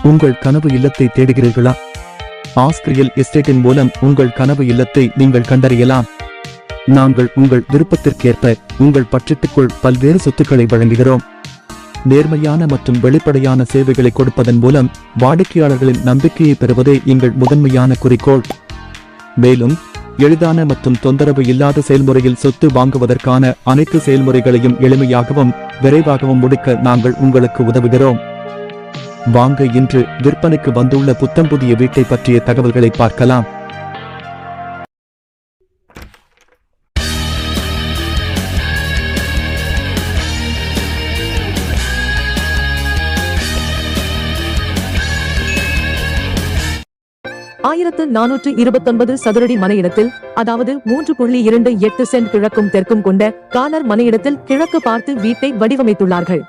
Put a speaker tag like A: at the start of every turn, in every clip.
A: உங்கள் கனவு இல்லத்தை தேடுகிறீர்களா? ஆஸ்க் ரியல் எஸ்டேட்டின் மூலம் உங்கள் கனவு இல்லத்தை நீங்கள் கண்டறியலாம். நாங்கள் உங்கள் விருப்பத்திற்கேற்ப உங்கள் பட்ஜெட்டுக்குள் பல்வேறு சொத்துக்களை வழங்குகிறோம். நேர்மையான மற்றும் வெளிப்படையான சேவைகளை கொடுப்பதன் மூலம் வாடிக்கையாளர்களின் நம்பிக்கையை பெறுவதே எங்கள் முதன்மையான குறிக்கோள். மேலும் எளிதான மற்றும் தொந்தரவு இல்லாத செயல்முறையில் சொத்து வாங்குவதற்கான அனைத்து செயல்முறைகளையும் எளிமையாகவும் விரைவாகவும் முடிக்க நாங்கள் உங்களுக்கு உதவுகிறோம். வாங்க இன்று விற்பனைக்கு வந்துள்ள புத்தம் புதிய வீட்டை பற்றிய தகவல்களை பார்க்கலாம்.
B: ஆயிரத்து 429 சதுரடி மனையிடத்தில், அதாவது 3.28 சென்ட் கிழக்கும் தெற்கும் கொண்ட கார்னர் மனையிடத்தில் கிழக்கு பார்த்து வீட்டை வடிவமைத்துள்ளார்கள்.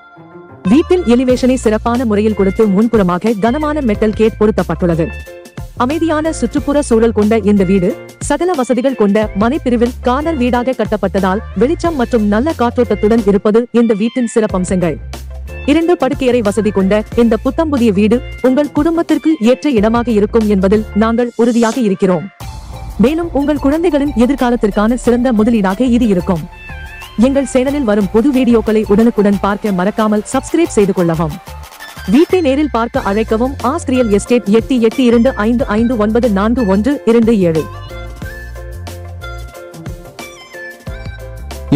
B: வீட்டின் எலிவேஷனை சிறப்பான முறையில் கொடுத்து முன்புறமாக கனமான மெட்டல் கேட் பொருத்தப்பட்டுள்ளது. அமைதியான சுற்றுப்புற சூழல் கொண்ட இந்த வீடு சகல வசதிகள் கொண்ட மனைப்பிரிவில் கார்னர் வீடாக கட்டப்பட்டதால் வெளிச்சம் மற்றும் நல்ல காற்றோட்டத்துடன் இருப்பது இந்த வீட்டின் சிறப்பம்சங்கள். 2 படுக்கையறை வசதி கொண்ட இந்த புத்தம் புதிய வீடு உங்கள் குடும்பத்திற்கு ஏற்ற இடமாக இருக்கும் என்பதில் நாங்கள் உறுதியாக இருக்கிறோம். மேலும் உங்கள் குழந்தைகளின் எதிர்காலத்திற்கான சிறந்த முதலீடாக இது இருக்கும். எங்கள் சேனலில் வரும் புது வீடியோக்களை உடனுக்குடன் பார்க்க மறக்காமல் சப்ஸ்கிரைப் செய்து கொள்ளவும். வீட்டை நேரில் பார்க்க அழைக்கவும். Ask real estate 882555942127.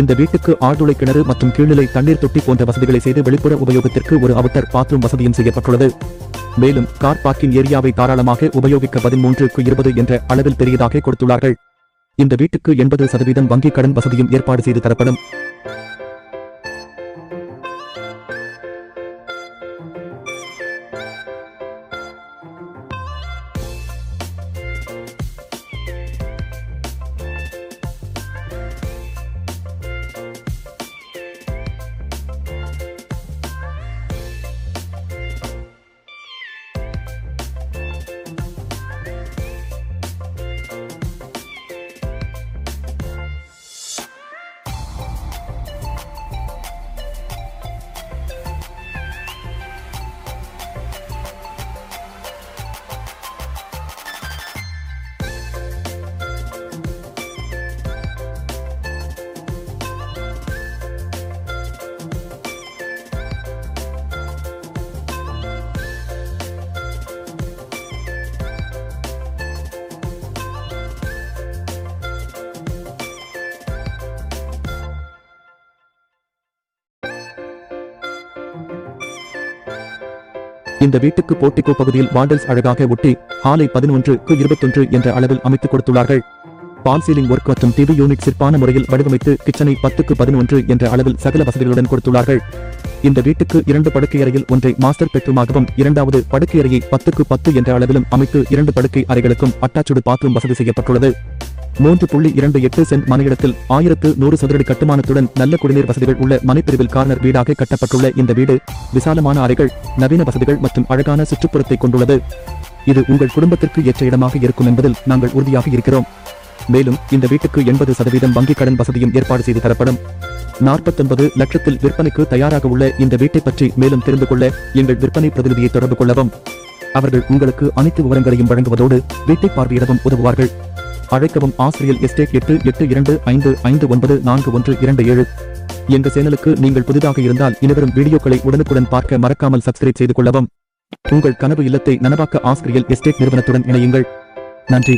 A: இந்த வீட்டுக்கு ஆழ்துளை கிணறு மற்றும் கீழ்நிலை தண்ணீர் தொட்டி போன்ற வசதிகளை செய்து வெளிப்புற உபயோகத்திற்கு ஒரு அவுட்டர் பாத்ரூம் வசதியும் செய்யப்பட்டுள்ளது. மேலும் கார் பார்க்கிங் ஏரியாவை தாராளமாக உபயோகிக்க 13:20 என்ற அளவில் பெரியதாக கொடுத்துள்ளார்கள். இந்த வீட்டுக்கு 80% வங்கி கடன் வசதியும் ஏற்பாடு செய்து தரப்படும். இந்த வீட்டுக்கு போர்டிகோ பகுதியில் வாண்டல்ஸ் அழகாக ஒட்டி ஹாலை 11:21 என்ற அளவில் அமைத்துக் கொடுத்துள்ளார்கள். பால் சீலிங் ஒர்க் மற்றும் டிவி யூனிட் சிறப்பான முறையில் வடிவமைத்து கிச்சனை 10:11 என்ற அளவில் சகல வசதிகளுடன் கொடுத்துள்ளார்கள். இந்த வீட்டுக்கு 2 படுக்கையறையில் ஒன்றை மாஸ்டர் பெட்ரூமாகவும் 2வது படுக்கையறையை 10:10 என்ற அளவிலும் அமைத்து 2 படுக்கை அறைகளுக்கும் அட்டாச்சுடு பாத்ரூம் வசதி செய்யப்பட்டுள்ளது. 3.28 சென்ட் மனையிடத்தில் 1100 சதுரடி கட்டுமானத்துடன் நல்ல குடிநீர் வசதிகள் உள்ள மனைப்பிரிவில் கார்னர் வீடாக கட்டப்பட்டுள்ள இந்த வீடு விசாலமான அறைகள், நவீன வசதிகள் மற்றும் அழகான சுற்றுப்புறத்தை கொண்டுள்ளது. இது உங்கள் குடும்பத்திற்கு ஏற்ற இடமாக இருக்கும் என்பதில் நாங்கள் உறுதியாக இருக்கிறோம். மேலும் இந்த வீட்டுக்கு 80% வங்கி கடன் வசதியும் ஏற்பாடு செய்து தரப்படும். 49 லட்சத்தில் விற்பனைக்கு தயாராக உள்ள இந்த வீட்டை பற்றி மேலும் தெரிந்து கொள்ள எங்கள் விற்பனை பிரதிநிதியை தொடர்பு கொள்ளவும். அவர்கள் உங்களுக்கு அனைத்து விவரங்களையும் வழங்குவதோடு வீட்டை பார்வையிடவும் உதவுவார்கள். அழைக்கவும். Ask real estate 882555942127. எங்க சேனலுக்கு நீங்கள் புதிதாக இருந்தால் இனிவரும் வீடியோக்களை உடனுக்குடன் பார்க்க மறக்காமல் சப்ஸ்கிரைப் செய்து கொள்ளவும். உங்கள் கனவு இல்லத்தை நனவாக்க ஆஸ்க் ரியல் எஸ்டேட் நிறுவனத்துடன் இணையுங்கள். நன்றி.